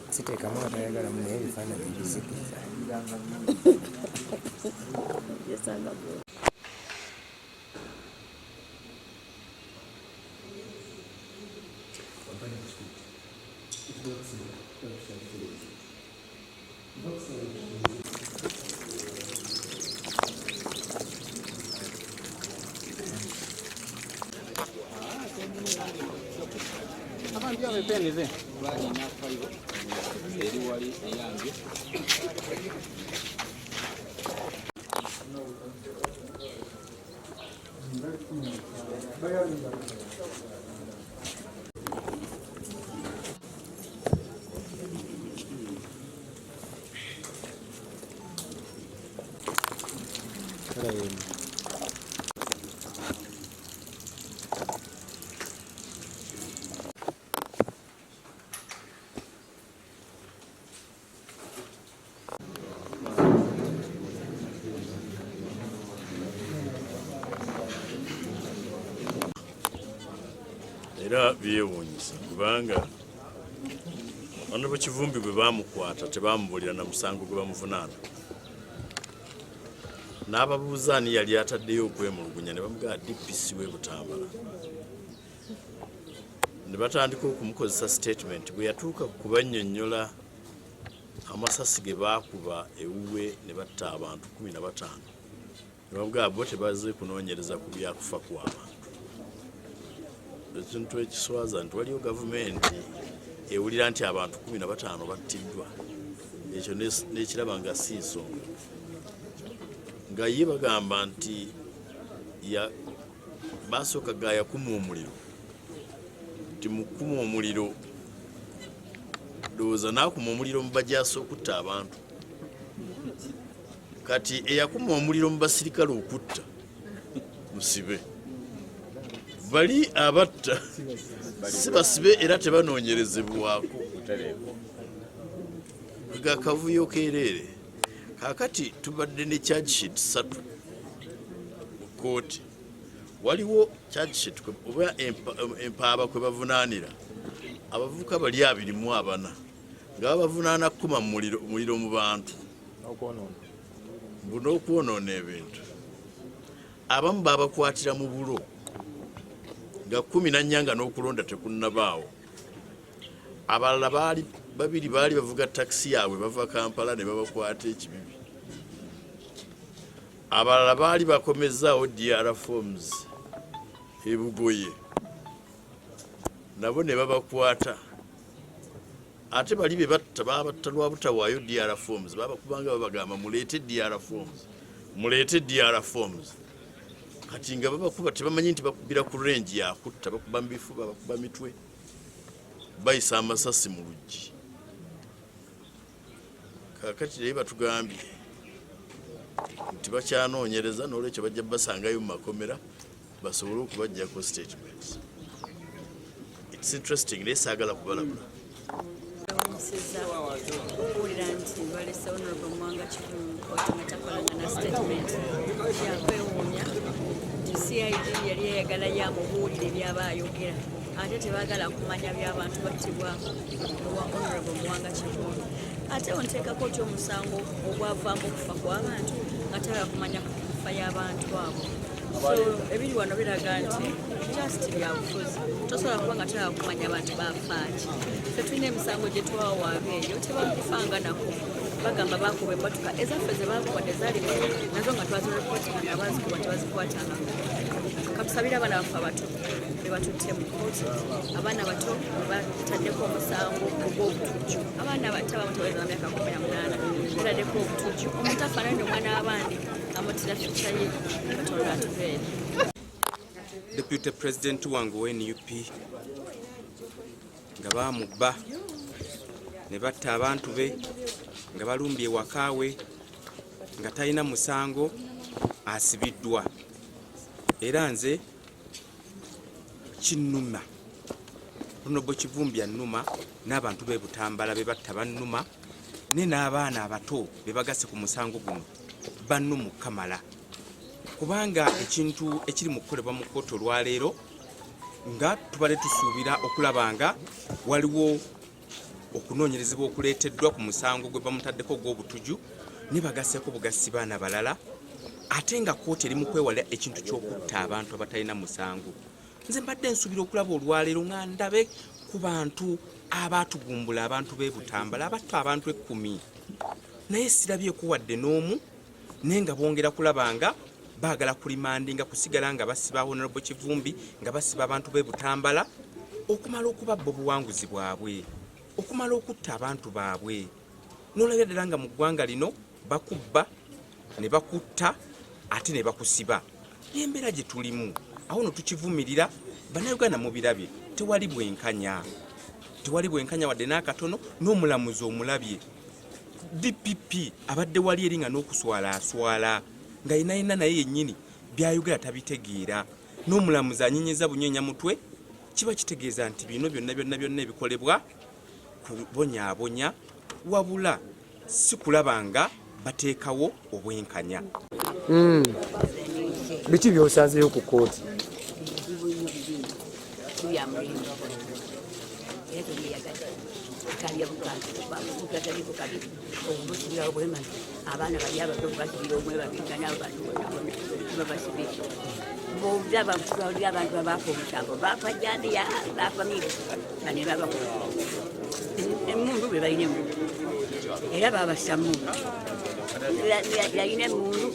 Siteekamu atayagala mu naye ebifaananyi bizikiza. Era byewuunyisa kubanga bano bwe Kivumbi bwe baamukwata tebaamubulira na musango gwe bamuvunaana. N'ababuuza ani yali ataddeyo okwemulugunya ne bamugamba DPC w'e Butambala. Ne batandika okumukozesa statement bwe yatuuka ku kubannyonnyola amasasi ge baakuba ewuwe ne batta abantu 15. Ne bamugamba bo tebazze kunoonyereza ku byakufa kw'abantu. Ekintu ekiswaza nti waliwo gavumenti ewulira nti abantu 15 battiddwa. Ekyo n'ekiraba nga si nsonga. Nga ye bagamba nti basooka ga yakuma omuliro. Nti mu kkuma omuliro ndowooza n'akuma omuliro mu bajaasi okutta abantu. Kati eyakuma omuliro mu basirikale okutta musibe. Bali abatta si basibe era tebanoonyerezebwako. Ga kavuyo keerere. Kaakati tubadde ne charge sheet 3 mu kkooti. Waliwo charge sheet oba empaaba kwe bavunaanira abavubuka bali 24 nga babavunaana kkuma muliro mu bantu buno okwonoona ebintu. Abamu baabakwatira mu bulo nga 14 nga n'okulonda tekunnabaawo. Abalala babiri baali bavuga takisi yaabwe bava Kampala ne babakwata ekibibi. Abalala baali bakomezaawo DR forms e Bugoye nabo ne babakwata. Ate bali be batta babatta lwa butawaayo DR forms babakubanga babagamba muleete DR forms. Muleete DR forms. Kati nga babakuba tebamanyi nti bakubira ku range yakutta bakuba mu bifuba bakuba mitwe. Bayisa amasasi mu luggi. Kaakati naye batugambye nti bakyanoonyereza n'olwekyo bajja basangayo mu makomera basobole okubaggyako statements. It's interesting naye saagala kubalabula. Okuwulira nti balese Honorable Muwanga Kivumbi kkooti nga takolanga na statement yakwewuunya nti CID yali eyagala yamubuulire byaba ayogera ate tebaagala kumanya by'abantu battibwa wa Honorable Muwanga Kivumbi. Ate onteekako ki omusango ogwavaamu okufa kw'abantu nga tayagala kumanya kufa y'abantu abo. So ebiri wano biraga nti just byabufuzi tosobola kuba nga tayagala kumanya abantu baafaaki. Ffe tulina emisango gye twawaaba eyo tebakufanga nako bagamba bakuba emmotoka ezaffe ze baakuba tezaali nazo nga twaziripootinga nga bazikuba tebazikwatanga. Katusabira abaana baffe abato be batutte mu kkooti, abaana bato bataddeko omusango ogw'obutujju. Abaana abato abamu tebaweza myaka 18 bataddeko obutujju. Omuntu afaanana omwana w'abandi amutira fica ye Katonda atubeere. Deputy President wange wa NUP nga bamubba ne batta abantu be nga balumbye wakaawe nga talina musango asibiddwa. Era nze kinnuma Honorable Kivumbi annuma n'abantu b'e Butambala be batta bannuma ne n'abaana abato be bagase ku musango guno bannuma kamala. kubanga ekintu ekiri mu kukolebwa mu kkooti olwaleero nga tubale tusuubira okulaba nga waliwo okunoonyerezebwa okuleeteddwa ku musango gwe bamutaddeko gw'obutuju ne bagasseko bugassi baana balala ate nga kkooti eri mu kwewala ekintu ky'okutta abantu abatalina musango. Nze mbadde nsuubira okulaba olwaleero nga ndabe ku bantu abaatugumbula abantu b'e Butambala abatta abantu 10 naye sirabyeko wadde n'omu naye nga bongera kulaba nga baagala kulimandinga kusigala nga basiba Honorable Kivumbi nga basiba abantu b'e Butambala okumala okubabba obuwanguzi bwabwe okumala okutta abantu baabwe n'olabya ddala nga mu ggwanga lino bakubba ne bakutta ate ne bakusiba n'embeera gye tulimu awo no tukivumirira bannayuganda mu birabye tewali bwenkanya wadde n'akatono n'omulamuzi omulabye DPP abadde wali eri nga n'okuswala nga yenayina naye yennyini byayogera tabitegeera n'omulamuzi anyenyeza bunyeenya mutwe kiba kitegeeza nti bino byonna ebikolebwa kubonyaabonya wabula si kulaba nga bateekawo obwenkanya. Biki by'osanzeyo ku kkooti? Abaana bali abato basibira omwe babinga nabo babasibira bwolaba kubaolira abantu abaafa omusango baafa jandiya baafa miru bane babakuba emundu bwe balina emundu era babassa mundu yalina emundu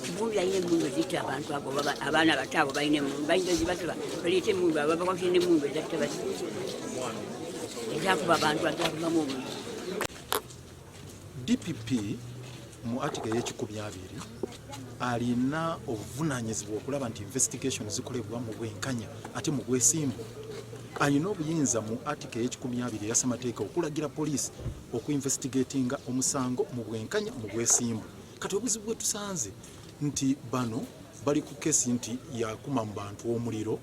Kivumbi yalina emundu ezitta abantu abo abaana bato abo balina emundu bayinza zibasaba baleeta emundu abo babakwasira emundu ezatta basiba ezakuba abantu azakubamu omuntu. DPP mu article y'ekikumi 2 alina obuvunaanyizibwa okulaba nti investigation zikolebwa mu bwenkanya ate mu bwesimbu. Alina obuyinza mu article y'ekikumi 2 ya ssemateeka okulagira poliisi okuinvestigatinga omusango mu bwenkanya mu bwesimbu. Kati obuzibu bwe tusanze nti bano bali ku kesi nti yakuma mu bantu omuliro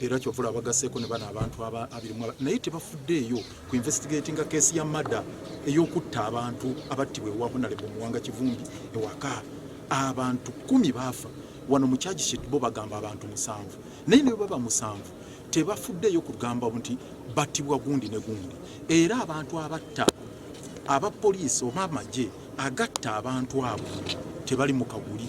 era kyovula abagasseeko ne bana abantu abirimu naye tebafuddeeyo ku investigatinga kesi ya mada ey'okutta abantu abattibwa ewa Honorable Muwanga Kivumbi ewaka. Abantu 10 baafa wano mu charge sheet bo bagamba abantu 7 naye ne baba 7 tebafuddeeyo kugamba nti battibwa gundi ne gundi era abantu abatta abapoliisi oba amagye agatta abantu abo tebali mu kaguli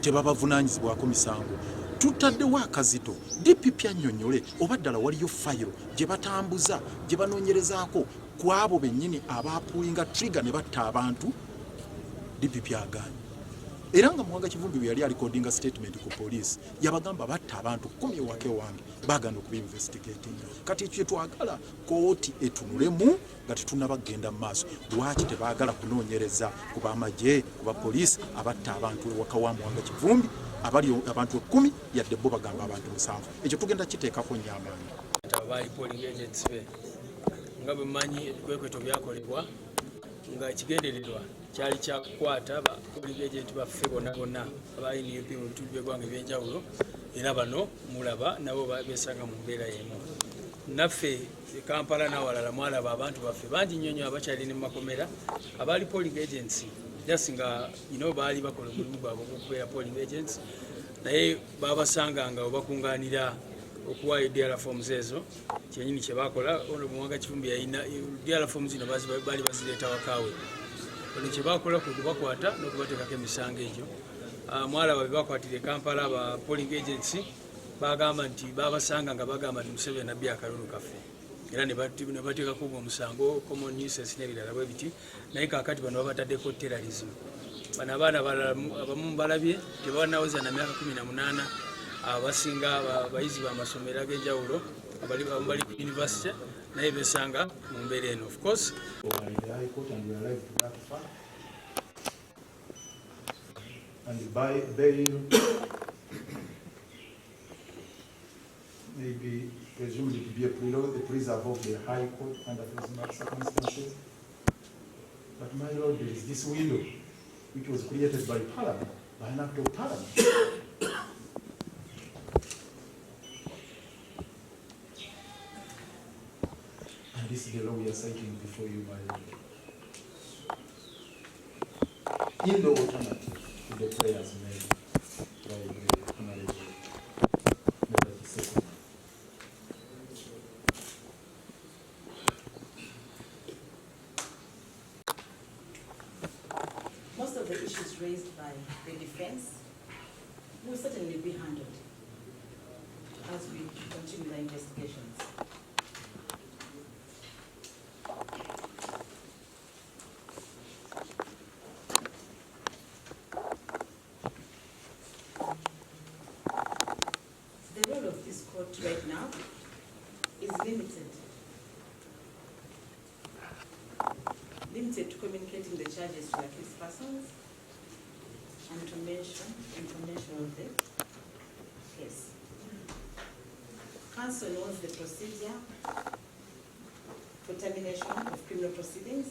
tebabavunaanyizibwako misango. Tutaddewo akazito DPP annyonnyole oba ddala waliyo fayiro gye batambuza gye banoonyerezaako ku abo bennyini abaapulinga trigger ne batta abantu. DPP agaanye era nga Muwanga Kivumbi bwe yali alikodinga statement ku poliisi yabagamba batta abantu 10 wake wange bagenda okubinvestigatinga. Kati ekyo twagala kooti etunulemu nga tetunnabagenda mu maaso. Lwaki tebaagala kunoonyereza ku bamagye ku bapoliisi abatta abantu ewaka wa Muwanga Kivumbi abali abantu 10 yadde bo bagamba abantu 7? Ekyo tugenda kiteekako nnyo amaanyi. Abaali polling agents be nga bwe mmanyi ebikwekweto byakolebwa nga ekigendererwa kyali kyakukwata ba polling agent baffe bonna abayina mu bitundu by'eggwanga ebyenjawulo era bano mulaba nabo besanga mu mbeera y'emu. Naffe Kampala n'awalala mwalaba abantu baffe bangi nnyo abakyalina mu makomera abaali polling agents just nga baali bakola omulimu gwabwe okubeera polling agents naye babasanganga obakungaanira okuwaayo DRA forms ezo kyenyini kye bakola. Muwanga Kivumbi yalina DRA forms zino baali bazireeta wakaawe ono kye bakola ku kubakwata n'okubateekako emisango egyo. Mwalaba be bakwatire Kampala aba polling agents bagamba nti babasanga nga bagamba nti Museveni nabbi akalulu kaffe era ne bateekako omusango common nuisance n'ebirala bwe biti naye kaakati bano babataddeko terrorism. Bano abaana abamu balabye tebanawoza na myaka 18 abasinga abayizi b'amasomero ag'enjawulo abali ku university naye besanga mu mbeera eno. Of course and by bail maybe presumed to be a preserve of the High Court under those circumstances. But my Lord, there is this window which was created by Parliament, by an act of Parliament. And this is the law we are citing before you, my Lord. In the alternative, players made by the Honorable SSEGGONA. Most of the issues raised by the defense will certainly be handled as we continue the investigations. The role of this court right now is limited to communicating the charges to accused persons and to mention information of the case. Council knows the procedure for termination of criminal proceedings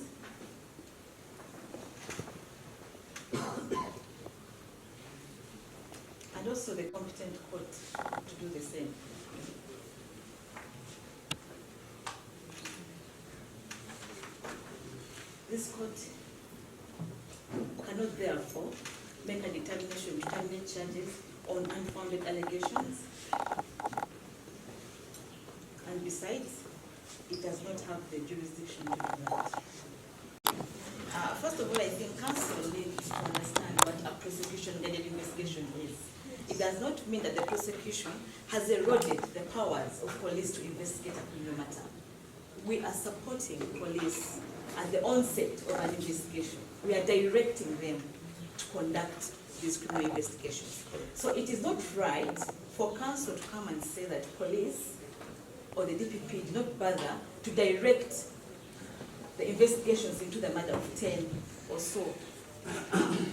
and also the competent court to do the same. This court cannot therefore make a determination to terminate charges on unfounded allegations. And besides, it does not have the jurisdiction to do that. First of all, I think counsel needs to understand what a prosecution-guided investigation is. It does not mean that the prosecution has eroded the powers of police to investigate a criminal matter. We are supporting police at the onset of an investigation. We are directing them to conduct these criminal investigations. So it is not right for counsel to come and say that police or the DPP did not bother to direct the investigations into the matter of 10 or so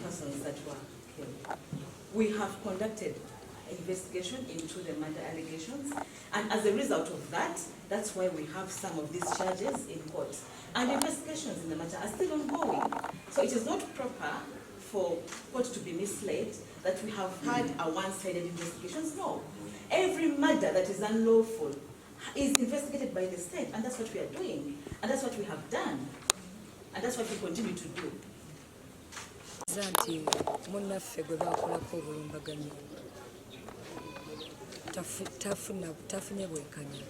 persons that were killed. We have conducted an investigation into the murder allegations, and as a result of that, that's why we have some of these charges in court. And investigations in the matter are still ongoing. So it is not proper for court to be misled that we have had a one-sided investigations. No. Every murder that is unlawful is investigated by the state, and that's what we are doing, and that's what we have done, and that's what we continue to do. Zanti munnaffe gwe baakolako obulumbaganyi tafunye bwenkanya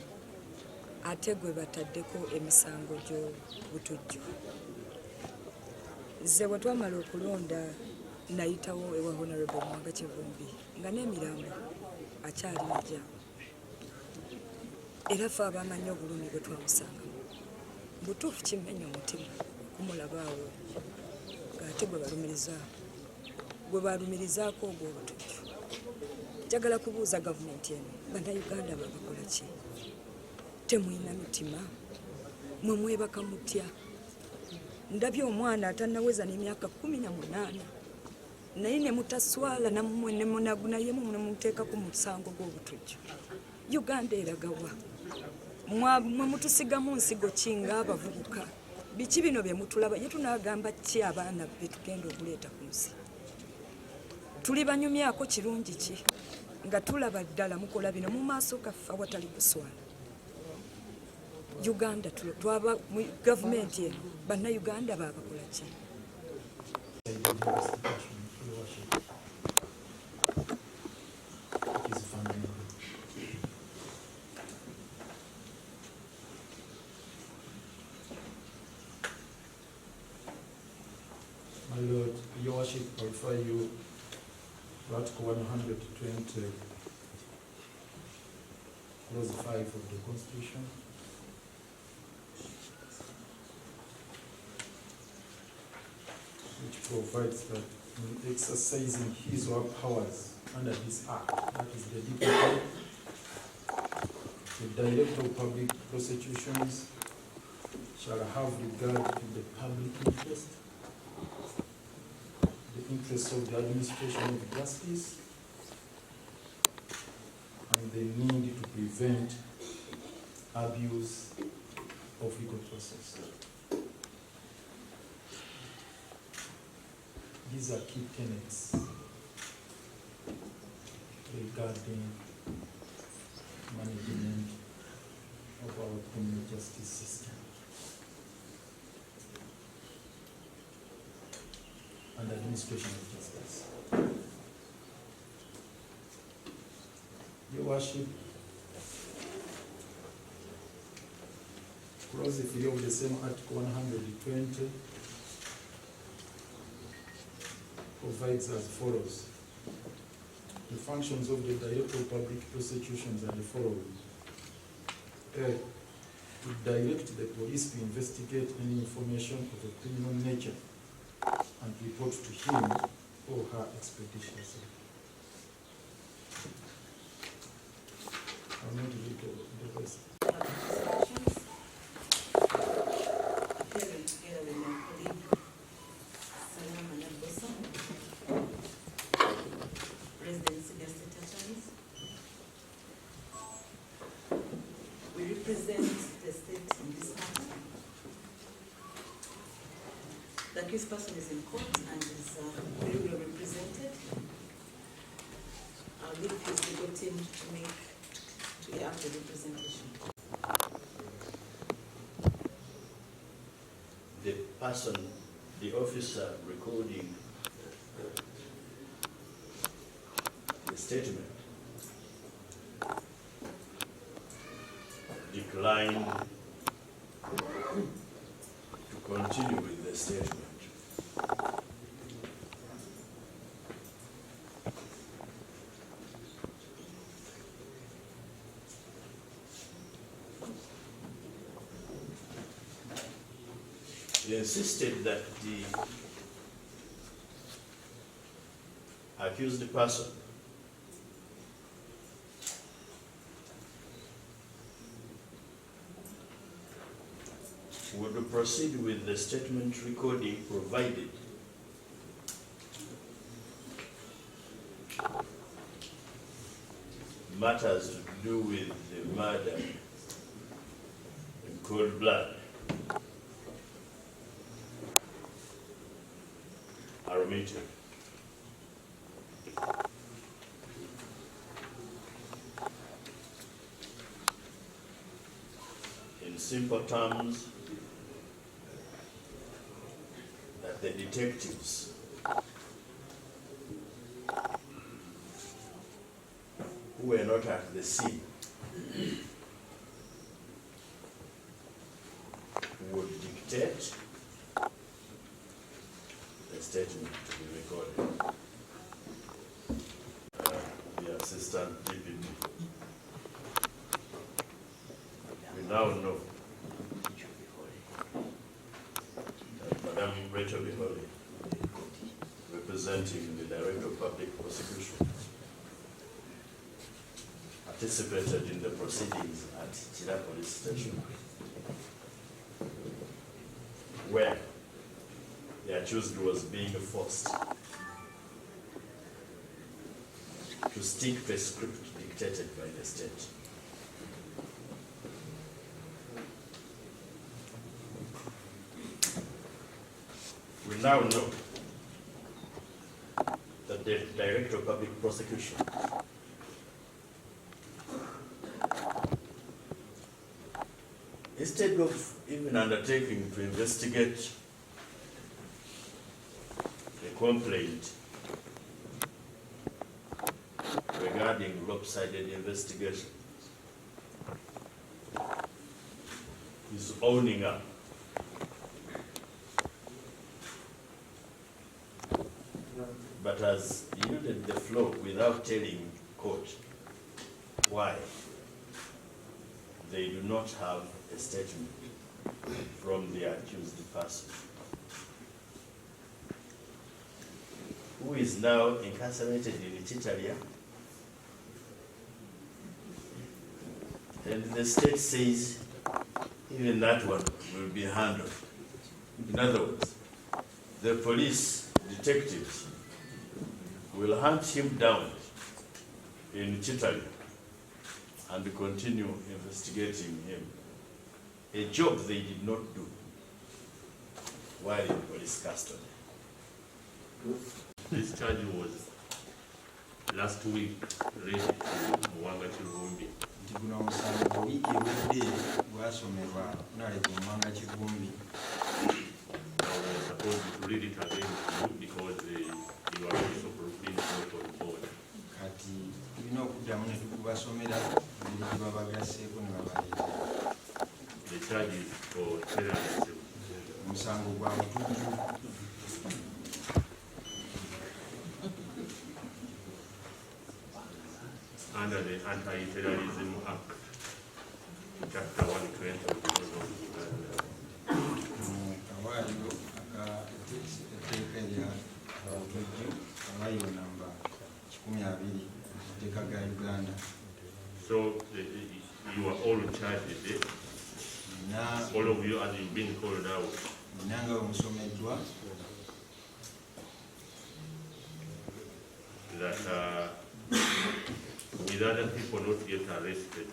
ate gwe bataddeko emisango gy'obutujju. Nze bwe twamala okulonda nayitawo ewa Honorable Muwanga Kivumbi nga n'emirambo akyali ajja, era ffe abamanyi obulumi bwe twamusangamu butuufu kimmenya omutima okumulabaawo ng'ate gwe balumirizaako ogwo obutujju. Njagala kubuuza gavumenti eno, bannayuganda babakola ki? Temulina mitima? Mwe mwebaka mutya? Ndabye omwana atannaweza n'emyaka 18 naye ne mutaswala nammwe ne munagunayemu ne muteekako mu musango gw'obutujju. Uganda eragawa? Mwe mutusigamu nsigo ki ng'abavubuka? Biki bino bye mutulaba? Ye tunaagamba ki abaana be tugenda okuleeta ku nsi? Tuli banyumyako kirungi ki nga tulaba ddala mukola bino mu maaso gaffe awatali kuswala? Uganda twaba mu gavumenti eno, bannayuganda baabakola ki? My Lord, Your Worship, I refer you to Article 120, Clause 5 of the Constitution. Which provides that in exercising his or her powers under this Act, that is the DPP, the Director of Public Prosecutions shall have regard to the public interest, the interests of the administration of justice, and the need to prevent abuse of legal process. These are key tenets regarding management of our criminal justice system. and administration of justice. Your Worship, Clause 3 of the same Article 120 provides as follows. The functions of the Director of Public Prosecutions are the following. A. To direct the police to investigate any information of a criminal nature and report to him or her expeditiously. I will not read the rest. Together with my colleague, Salam Anabosa, President Senior State Attorneys. We represent the state in this matter. The accused person is in court and is very well represented. I'll leave his legal team to act the representation. The person, the officer recording the statement declined to continue with the statement. He insisted that the accused person would proceed with the statement recording provided matters to do with the murder in cold blood are omitted. In simple terms, that the detectives who were not at the scene would dictate the statement to be recorded. The assistant Biibino. We now know that Madam Rachel Biholi, representing the Director of Public Prosecution, participated in the proceedings at Chira Police Station, where the accused was being forced to stick to a script dictated by the state. We now know that the Director of Public Prosecution instead of even undertaking to investigate the complaint regarding lopsided investigation, is owning up but has yielded the floor without telling court why they do not have a statement from the accused person, who is now incarcerated in Chitalia, and the state says even that one will be handled. In other words, the police detectives will hunt him down in Chitalia and continue investigating him, a job they did not do while in police custody. This charge was last week raised to Muwanga Kivumbi. Guno omusango wiiki ewedde gwasomerwa naleka Muwanga Kivumbi. called to read it again to you because you are also being brought on board. kati tulina okuddamu ne tukubasomera engeri gye babagaseeko ne babaleeta. The charge is for terrorism. Omusango gwa butujju. Under the Anti-Terrorism Act, Chapter 120 of the Laws of Uganda. Mu kawaayiro etteeka erya butujju kawaayiro namba 12 etteeka ga Uganda. So you are all charged, all of you, as you've been called out. Nina nga bamusomeddwa that with other people not yet arrested,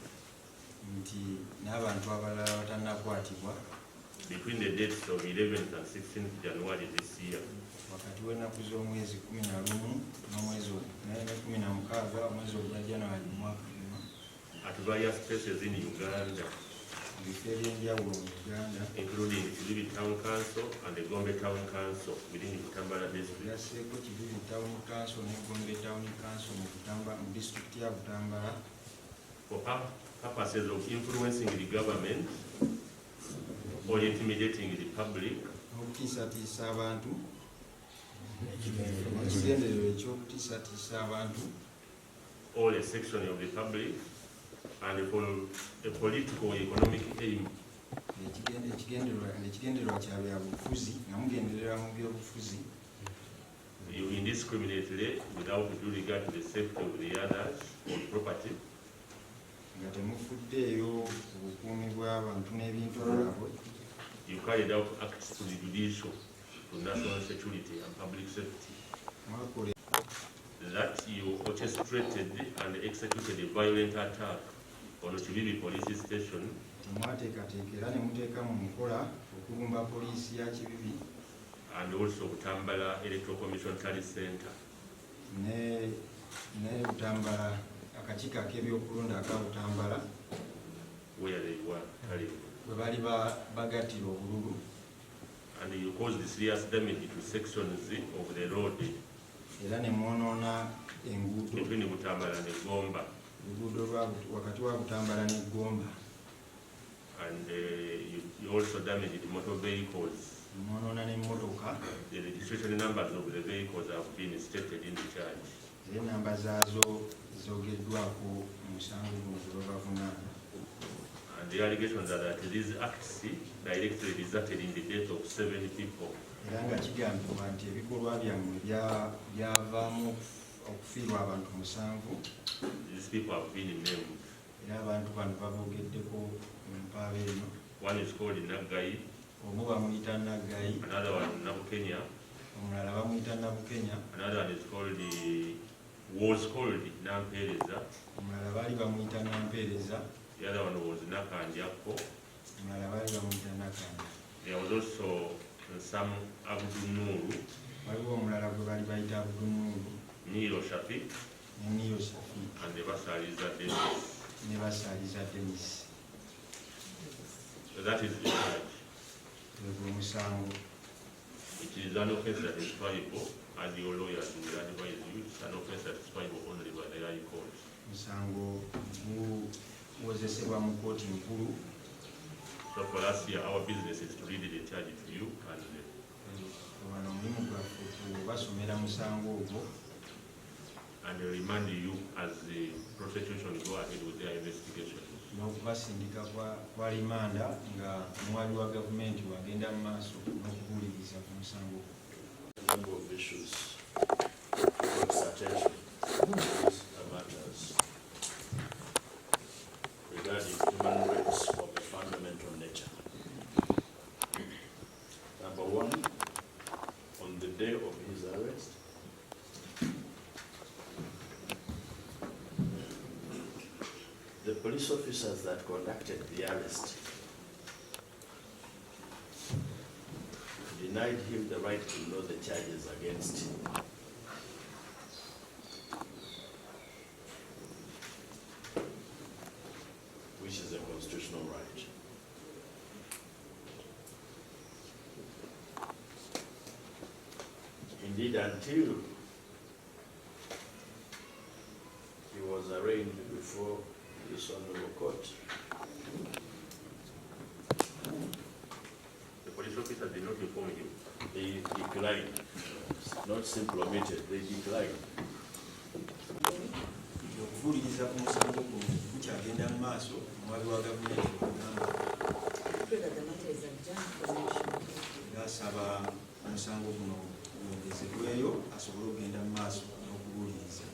nti n'abantu abalala batannakwatibwa between the dates of 11th and 16th January this year, wakati w'ennaku z'omwezi 11 n'omwezi 16 omwezi ogwa January mwaka guno at various places in Uganda, mu bifo eby'enjawulo mu Uganda, including Kivumbi Town Council and the Gombe Town Council within Butambala district, yaseeko Kivumbi Town Council ne Gombe Town Council mu disitulikiti ya Butambala for purposes of influencing the government or intimidating the public, n'okutiisatiisa abantu ekigendererwa eky'okutiisatiisa abantu or a section of the public, and for a political or economic aim. ekigendererwa kya byabufuzi nga mugenderera mu byobufuzi. You indiscriminately, without due regard to the safety of the others or property, nga temufuddeeyo obukuumi bw'abantu n'ebintu byabwe. you carried out acts prejudicial to national security and public safety. Mwakole That you orchestrated and executed a violent attack on Kivumbi police station temwateekateeka era ne muteeka mu nkola okubumba poliisi ya Kibibi and also Butambala Electoral Commission Tally Center, ne Butambala akakiiko ak'ebyokulonda aka Butambala where they were tallying. bwe bali bagattira obululu. And you caused serious damage to sections of the road Era ne mwonoona enguudo between Butambala and Gomba, oluguudo wakati wa Butambala ne Gomba. and you also damaged motor vehicles. Mwonoona n'emmotoka The registration numbers of the vehicles have been stated in the charge. era ennamba zaazo zoogeddwako mu musango guno gwe babavunaana. And the allegations are that these acts directly resulted in the death of 7 people. Era nga kigambibwa nti ebikolwa byammwe byavaamu okufiirwa abantu 7. These people have been named. Era abantu bano baboogeddeko mu mpaaba eno. One is called Naggai, Omu bamuyita Naggayi, another one Nabukenya, omulala bamuyita Nabukenya, another one is was called Nampereza, omulala baali bamuyita Nampeereza, the other one was Nakanjako. omulala baali bamuyita Nakanja. There was also some Abdunuru, Waliwo omulala gwe baali bayita Abdunuuru, Nilo Shafi, ne Niyo Shafi, and the Basaliza Dennis. ne Basaaliza Denis. So that is the charge. Gwe omusango. It is an offense that is triable, as your lawyers will advise you. It's an offense that is triable only by the high court. Omusango guwozesebwa mu kkooti nkulu. So for us here, our business is to read the charge to you and Wano omulimu gwaffe kubasomera musango ogwo remind you as the prosecution go ahead with their investigation. n'okubasindika kwa limanda nga omwali wa gavumenti wagenda mu maaso n'okubuuliriza ku musango ogwo. A number of issues brought attention to these matters regarding human rights of a fundamental nature. Number one, on the day of his arrest, the police officers that conducted the arrest denied him the right to know the charges against him. Which is a constitutional right. Indeed, until he was arraigned before this honorable court. The police officer did not inform you. They declined, not simply omitted, they declined. Okubuuliriza ku musango guno gukyagenda mu maaso omwami wa gavumenti okugamba asaba omusango guno gwongezebweyo asobole okugenda mu maaso n'okubuuliriza.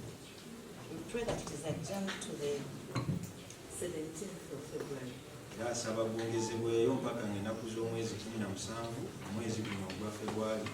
Era asaba gwongezebweyo mpaka ng'ennaku z'omwezi 17 omwezi guno ogwa February.